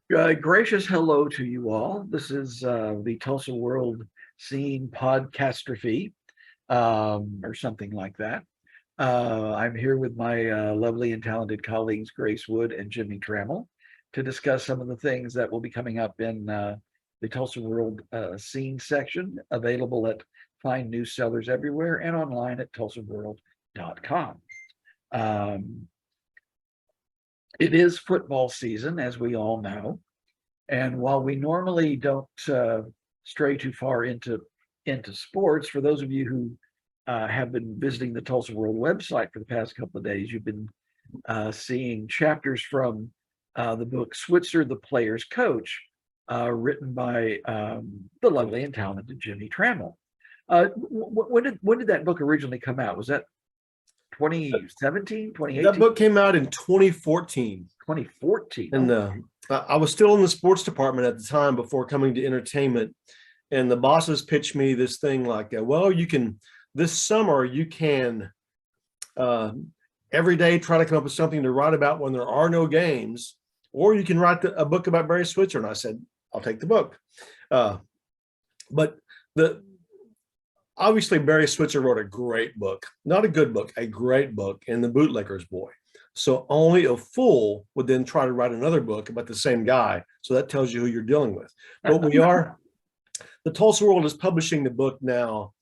Gracious hello to you all. This is the Tulsa World Scene Podcastrophe, or something like that. I'm here with my lovely and talented colleagues, Grace Wood and Jimmie Tramel, to discuss some of the things that will be coming up in the Tulsa World Scene section, available at fine news sellers everywhere and online at tulsaworld.com. Um, it is football season, as we all know. And while we normally don't stray too far into sports, for those of you who have been visiting the Tulsa World website for the past couple of days, you've been seeing chapters from the book Switzer, the Player's Coach, written by the lovely and talented Jimmie Tramel. When did that book originally come out? Was that 2017, That 2018? book came out in 2014. 2014. And I was still in the sports department at the time before coming to entertainment. And the bosses pitched me this thing like, well, this summer, you can every day try to come up with something to write about when there are no games, or you can write a book about Barry Switzer. And I said, I'll take the book. But obviously Barry Switzer wrote a great book, not a good book, a great book, in The Bootlegger's Boy. So only a fool would then try to write another book about the same guy. So that tells you who you're dealing with. But the Tulsa World is publishing the book now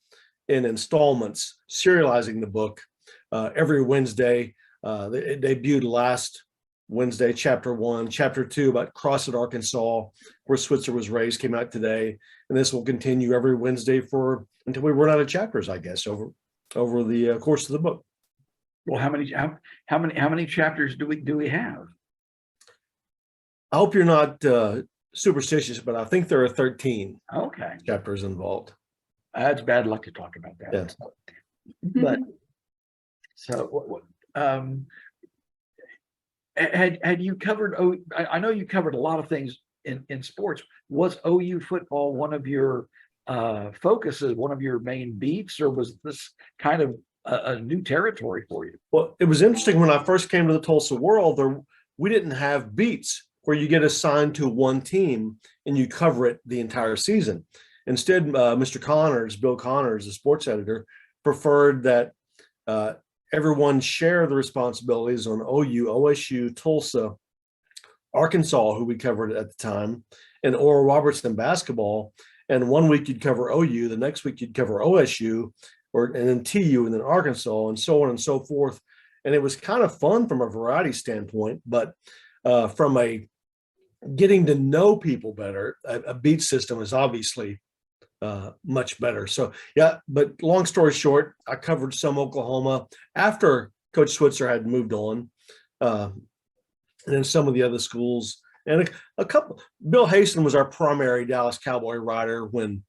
in installments, serializing the book every Wednesday. It debuted last Wednesday, chapter 1. Chapter 2 about Crossett, Arkansas, where Switzer was raised, came out today. And this will continue every Wednesday until we run out of chapters, I guess, over the course of the book. Well, how many chapters do we have? I hope you're not superstitious, but I think there are 13 chapters involved. That's bad luck to talk about that. Yeah. But so had you covered? I know you covered a lot of things in sports. Was OU football one of your focuses, one of your main beats, or was this kind of a new territory for you? Well, it was interesting when I first came to the Tulsa World. We didn't have beats where you get assigned to one team and you cover it the entire season. Instead, Bill Connors, the sports editor, preferred that everyone share the responsibilities on OU, OSU, Tulsa, Arkansas, who we covered at the time, and Oral Robertson basketball. And one week you'd cover OU, the next week you'd cover OSU, and then TU, and then Arkansas, and so on and so forth. And it was kind of fun from a variety standpoint, but from a getting to know people better, a beat system is obviously much better. So yeah, but long story short, I covered some Oklahoma after Coach Switzer had moved on, and then some of the other schools, and a couple. Bill Haston was our primary Dallas Cowboy writer when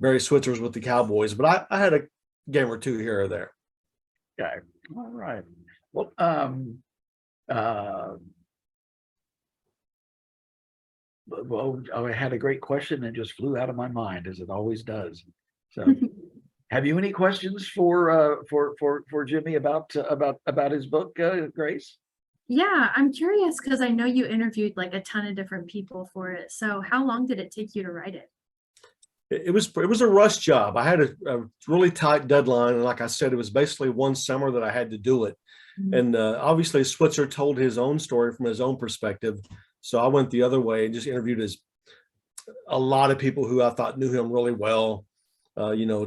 Barry Switzer was with the Cowboys, but I had a game or two here or there. Okay, all right. Well, I had a great question and just flew out of my mind, as it always does. So, have you any questions for Jimmie about his book, Grace? Yeah, I'm curious because I know you interviewed like a ton of different people for it. So how long did it take you to write it? It was a rush job. I had a really tight deadline, and like I said, it was basically one summer that I had to do it. Mm-hmm. And obviously, Switzer told his own story from his own perspective. So I went the other way and just interviewed a lot of people who I thought knew him really well,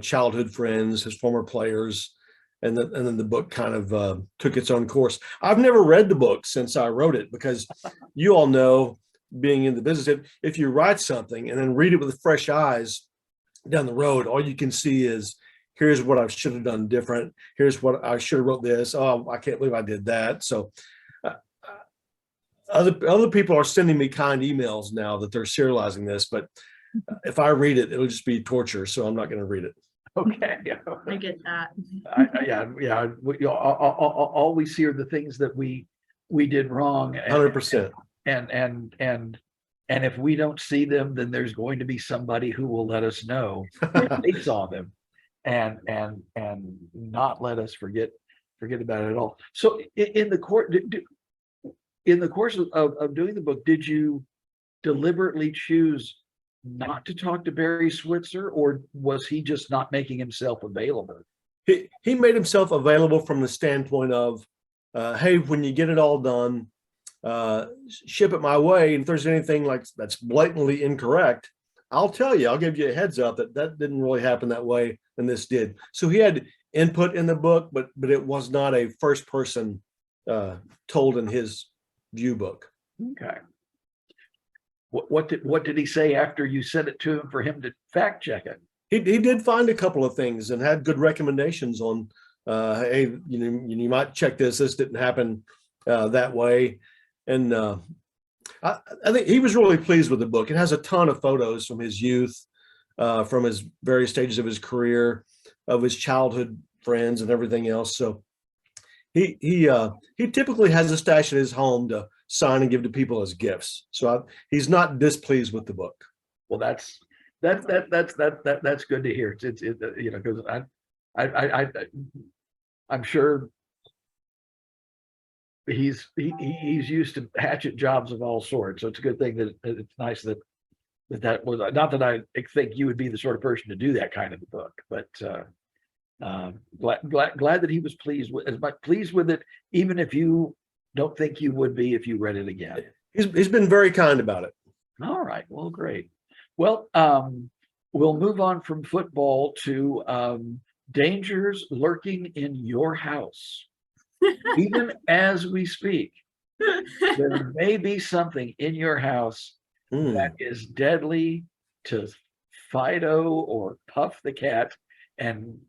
childhood friends, his former players, and then the book kind of took its own course. I've never read the book since I wrote it, because you all know, being in the business, if you write something and then read it with fresh eyes down the road, all you can see is, here's what I should have done different. Here's what I should have wrote this. Oh, I can't believe I did that. So other people are sending me kind emails now that they're serializing this, but if I read it, it'll just be torture. So I'm not going to read it. Okay. I get that. Yeah. All we see are the things that we did wrong. 100%. And if we don't see them, then there's going to be somebody who will let us know they saw them, and not let us forget about it at all. So in the course of doing the book, did you deliberately choose not to talk to Barry Switzer, or was he just not making himself available? He made himself available from the standpoint of, hey, when you get it all done, ship it my way. And if there's anything like that's blatantly incorrect, I'll tell you. I'll give you a heads up that didn't really happen that way, and this did. So he had input in the book, but it was not a first person told in his view book. Okay. What did he say after you sent it to him for him to fact check it? He did find a couple of things and had good recommendations on, hey, you might check this. This didn't happen that way, and I think he was really pleased with the book. It has a ton of photos from his youth, from his various stages of his career, of his childhood friends and everything else. So he typically has a stash at his home to sign and give to people as gifts. So he's not displeased with the book. Well, that's good to hear. It's because I'm sure he's used to hatchet jobs of all sorts. So it's a good thing that it's nice that was not that I think you would be the sort of person to do that kind of a book, but glad that he was pleased with it, even if you don't think you would be if you read it again. He's been very kind about it. All right. Well, great. Well, we'll move on from football to dangers lurking in your house. Even as we speak, there may be something in your house that is deadly to Fido or Puff the cat, and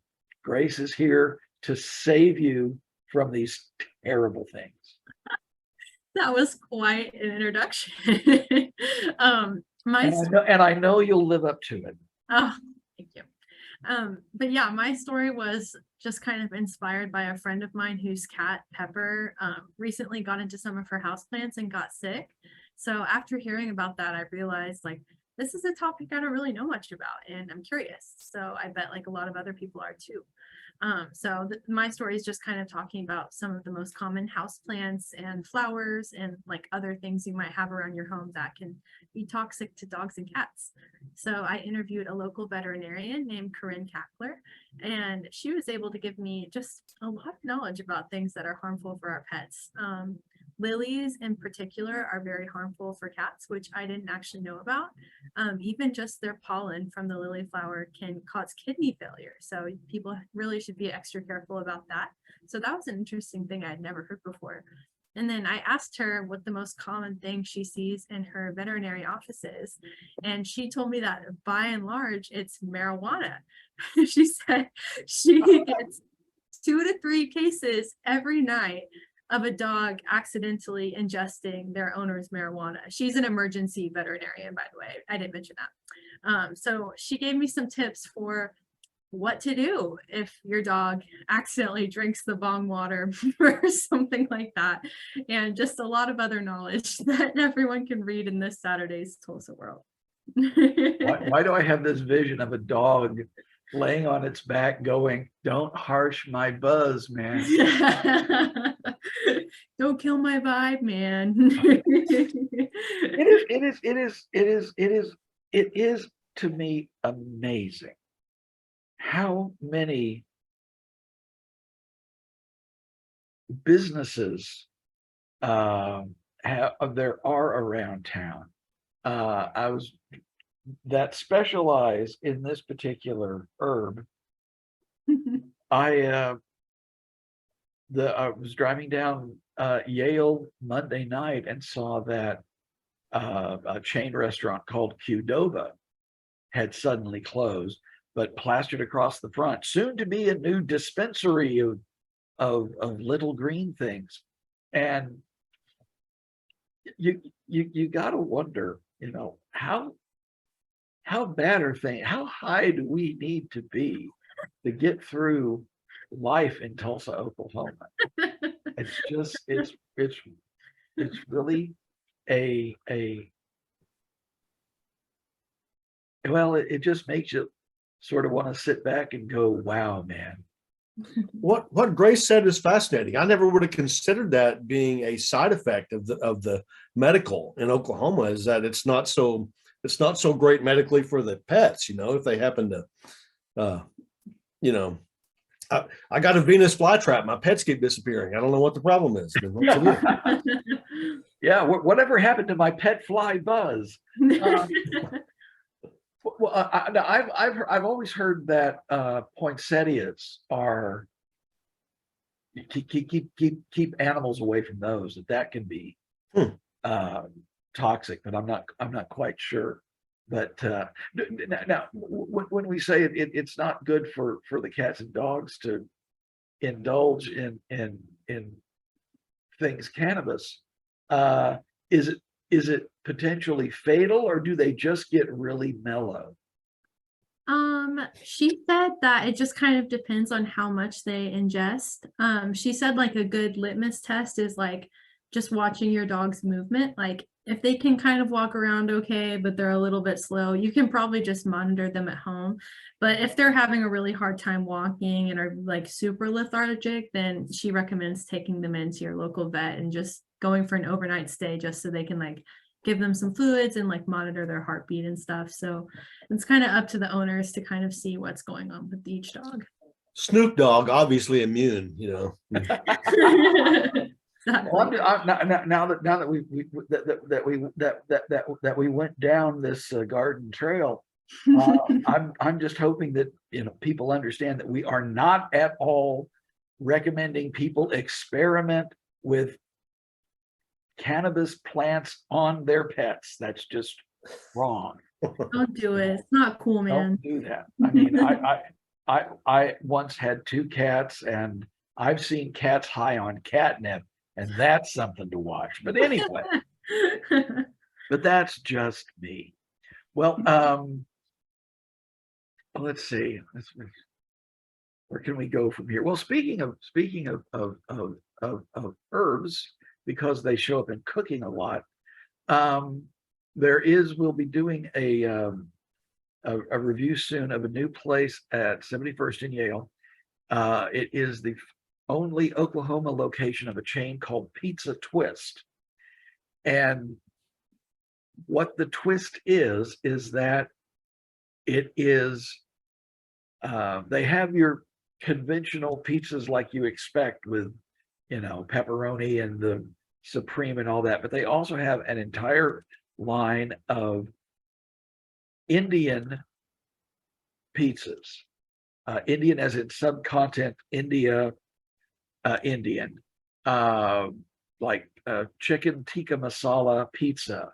Grace is here to save you from these terrible things. That was quite an introduction. And I know you'll live up to it. Oh, thank you. But yeah, my story was just kind of inspired by a friend of mine whose cat, Pepper, recently got into some of her houseplants and got sick. So after hearing about that, I realized like this is a topic I don't really know much about, and I'm curious. So I bet like a lot of other people are too. My story is just kind of talking about some of the most common houseplants and flowers and like other things you might have around your home that can be toxic to dogs and cats. So I interviewed a local veterinarian named Corinne Kackler, and she was able to give me just a lot of knowledge about things that are harmful for our pets. Lilies in particular are very harmful for cats, which I didn't actually know about. Even just their pollen from the lily flower can cause kidney failure. So people really should be extra careful about that. So that was an interesting thing I'd never heard before. And then I asked her what the most common thing she sees in her veterinary office is. And she told me that by and large, it's marijuana. She said she gets 2 to 3 cases every night of a dog accidentally ingesting their owner's marijuana. She's an emergency veterinarian, by the way. I didn't mention that. So she gave me some tips for what to do if your dog accidentally drinks the bong water or something like that. And just a lot of other knowledge that everyone can read in this Saturday's Tulsa World. Why do I have this vision of a dog laying on its back going, "Don't harsh my buzz, man." Don't kill my vibe, man. It is to me amazing how many businesses there are around town. That specialize in this particular herb. I was driving down Yale Monday night and saw that a chain restaurant called Qdoba had suddenly closed, but plastered across the front, soon to be a new dispensary of little green things. And you got to wonder, how bad are things? How high do we need to be to get through life in Tulsa, Oklahoma? It's just it's really it just makes you sort of want to sit back and go, wow, man, What Grace said is fascinating. I never would have considered that being a side effect of the medical in Oklahoma, is that it's not so great medically for the pets, if they happen to you know I got a Venus flytrap. My pets keep disappearing. I don't know what the problem is. I mean, what's it is? Yeah, whatever happened to my pet fly Buzz? Well, I've always heard that poinsettias are keep animals away from those. That can be toxic, but I'm not quite sure. But now, when we say it's not good for the cats and dogs to indulge in things cannabis, is it potentially fatal, or do they just get really mellow? She said that it just kind of depends on how much they ingest. She said like a good litmus test is like just watching your dog's movement. Like if they can kind of walk around okay, but they're a little bit slow, you can probably just monitor them at home. But if they're having a really hard time walking and are like super lethargic, then she recommends taking them into your local vet and just going for an overnight stay just so they can like give them some fluids and like monitor their heartbeat and stuff. So it's kind of up to the owners to kind of see what's going on with each dog. Snoop Dogg, obviously immune, Exactly. Well, now that we went down this garden trail, I'm just hoping that people understand that we are not at all recommending people experiment with cannabis plants on their pets. That's just wrong. Don't do it. It's not cool, man. Don't do that. I mean, I once had 2 cats, and I've seen cats high on catnip, and that's something to watch. But anyway, but that's just me. Well, let's see. Where can we go from here? Well, speaking of herbs, because they show up in cooking a lot, we'll be doing a review soon of a new place at 71st and Yale. It is the only Oklahoma location of a chain called Pizza Twist. And what the twist is that it is, they have your conventional pizzas like you expect with, pepperoni and the supreme and all that, but they also have an entire line of Indian pizzas. Indian as in subcontinent India, Indian, like chicken tikka masala pizza.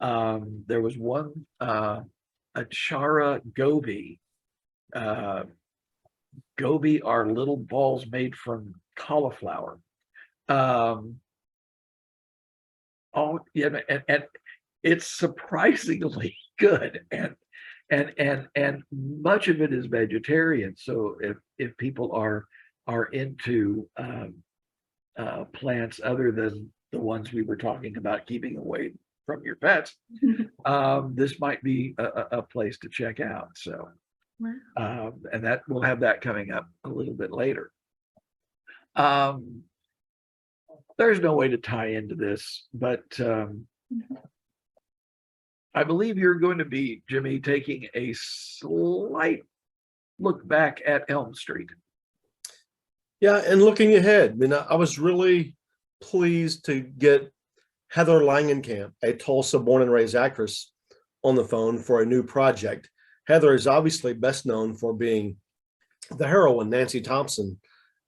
There was one, achara gobi. Gobi are little balls made from cauliflower. Oh yeah, and it's surprisingly good, and much of it is vegetarian. So if people are into plants other than the ones we were talking about keeping away from your pets, this might be a place to check out. So, Wow. and that we'll have that coming up a little bit later. There's no way to tie into this, but I believe you're going to be, Jimmie, taking a slight look back at Elm Street. Yeah, and looking ahead, I mean, I was really pleased to get Heather Langenkamp, a Tulsa born and raised actress, on the phone for a new project. Heather is obviously best known for being the heroine, Nancy Thompson,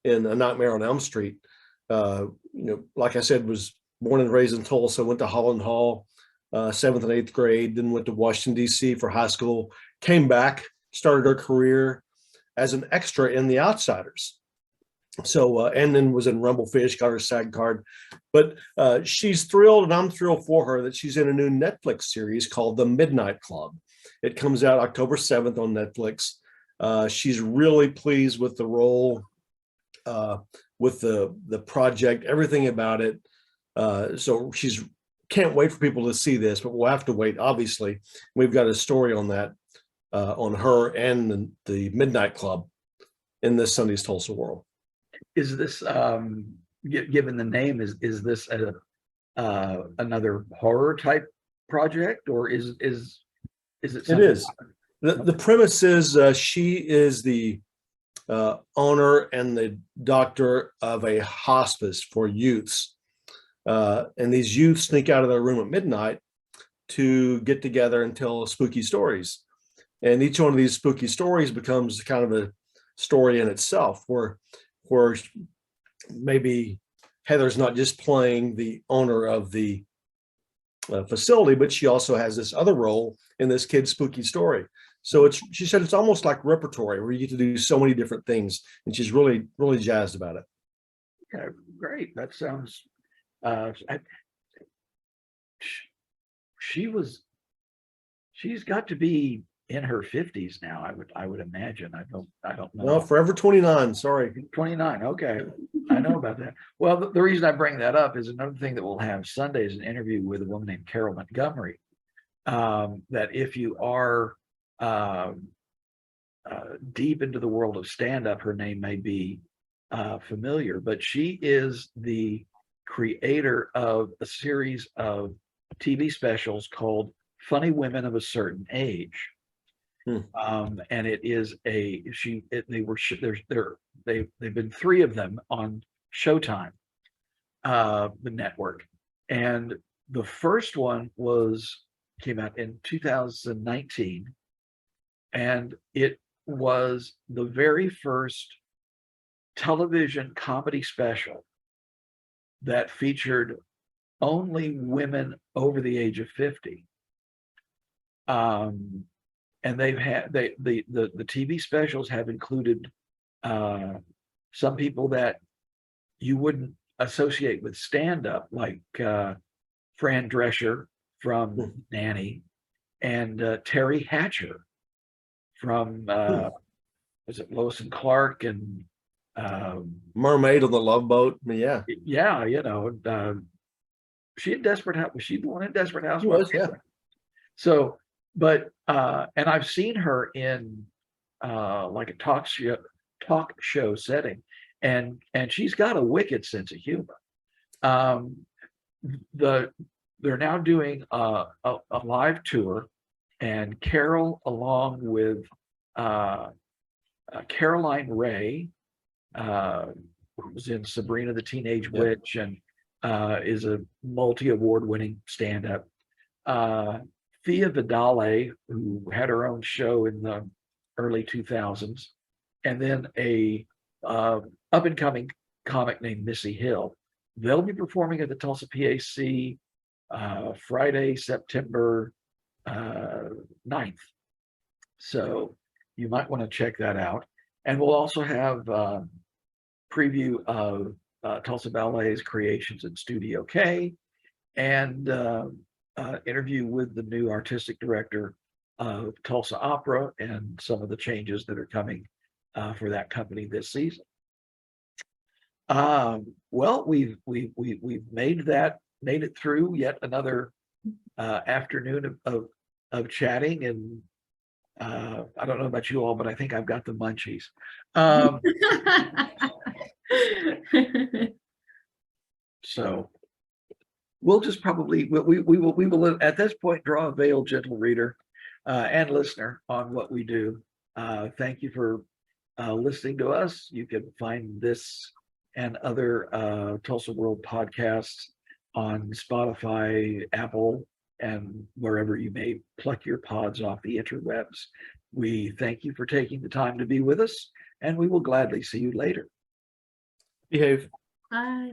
in A Nightmare on Elm Street. Like I said, was born and raised in Tulsa, went to Holland Hall, 7th and 8th grade, then went to Washington, D.C. for high school, came back, started her career as an extra in The Outsiders. So, and then was in Rumblefish, got her SAG card. But she's thrilled, and I'm thrilled for her, that she's in a new Netflix series called The Midnight Club. It comes out October 7th on Netflix. She's really pleased with the role, with the project, everything about it. So she's can't wait for people to see this, but we'll have to wait. Obviously, we've got a story on that, on her and the Midnight Club. in this Sunday's Tulsa world. Is this given the name, is this another horror type project, or is it It something? is. The premise is she is the owner and the doctor of a hospice for youths. And these youths sneak out of their room at midnight to get together and tell spooky stories. And each one of these spooky stories becomes kind of a story in itself, where maybe Heather's not just playing the owner of the facility, but she also has this other role in this kid's spooky story. So she said it's almost like repertory where you get to do so many different things, and she's really, really jazzed about it. Okay, great. That sounds. She's got to be in her 50s now. I would imagine. I don't know. Well, forever 29. Sorry. 29. Okay. I know about that. Well, the reason I bring that up is another thing that we'll have Sunday is an interview with a woman named Carol Montgomery. That if you are deep into the world of stand-up, her name may be familiar, but she is the creator of a series of TV specials called Funny Women of a Certain Age. And it is they've been 3 of them on Showtime, the network. And the first one came out in 2019, and it was the very first television comedy special that featured only women over the age of 50. And they've had the TV specials have included some people that you wouldn't associate with stand-up, like Fran Drescher from Nanny, and Terry Hatcher from was it Lois and Clark and Mermaid on the Love Boat. Yeah, she in Desperate House. Was she the one in Desperate House? She was, yeah. So, but and I've seen her in like a talk show setting, and she's got a wicked sense of humor. They're now doing a live tour, and Carol, along with Caroline Ray, who was in Sabrina the Teenage Witch and is a multi-award winning stand-up. Thea Vidale, who had her own show in the early 2000s, and then a up-and-coming comic named Missy Hill. They'll be performing at the Tulsa PAC Friday, September 9th. So you might want to check that out. And we'll also have preview of Tulsa Ballet's creations in Studio K, and interview with the new artistic director of Tulsa Opera and some of the changes that are coming for that company this season. Well, we've made it through yet another afternoon of chatting, and I don't know about you all, but I think I've got the munchies. So we'll just probably we will at this point draw a veil, gentle reader and listener, on what we do. Thank you for listening to us. You can find this and other Tulsa World podcasts on Spotify, Apple, and wherever you may pluck your pods off the interwebs. We thank you for taking the time to be with us, and we will gladly see you later. Behave. Bye.